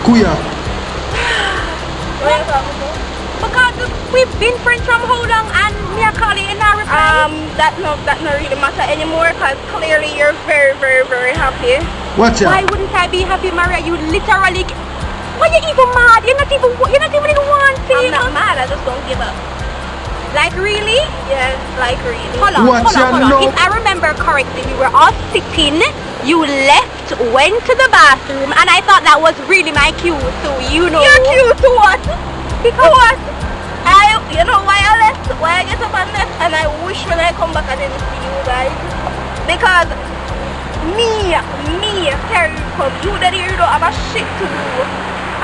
Kuya. Because we've been friends from how long and me are calling and not replying. That not really matter anymore because clearly you're very, very, very happy. Watch Why out. wouldn't I be happy, Maria? You literally... Why you even mad? You're not even wanting. I'm not mad, I just don't give up. Like really? Yes, like really. Hold on, Watch hold on. your If I remember correctly, we were all sitting. You left, went to the bathroom, and I thought that was really my cue. So you know. You're cute to what? Because what? You know why I left? Why I get up and left? And I wish when I come back I didn't see you guys. Because me, Terry, come, you that you don't have a shit to do.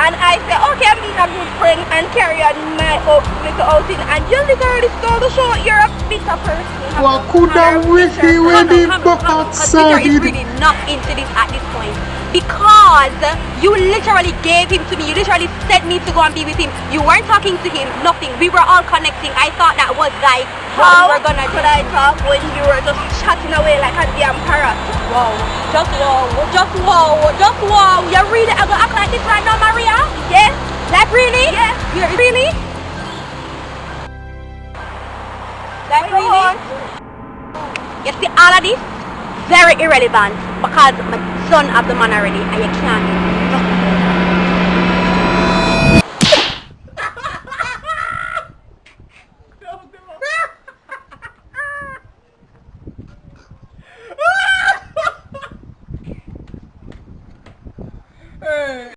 And I say, okay, I'm being a good friend and carry on my little outing. And you literally stole the show. You're a bitter person. What could I wish you when they buck outside? Peter is really not into this at this point. Because you literally gave him to me. You literally said me to go and be with him. You weren't talking to him, nothing. We were all connecting. I thought that was like How what we were gonna could I talk when you were just chatting away like a damn parrot? Wow. Just wow. You really are gonna act like this right now, Maria? Yes, Like really? yes. You're really? Like Go really? on. You see all of this? Very irrelevant because my son have the man already and you can't do nothing.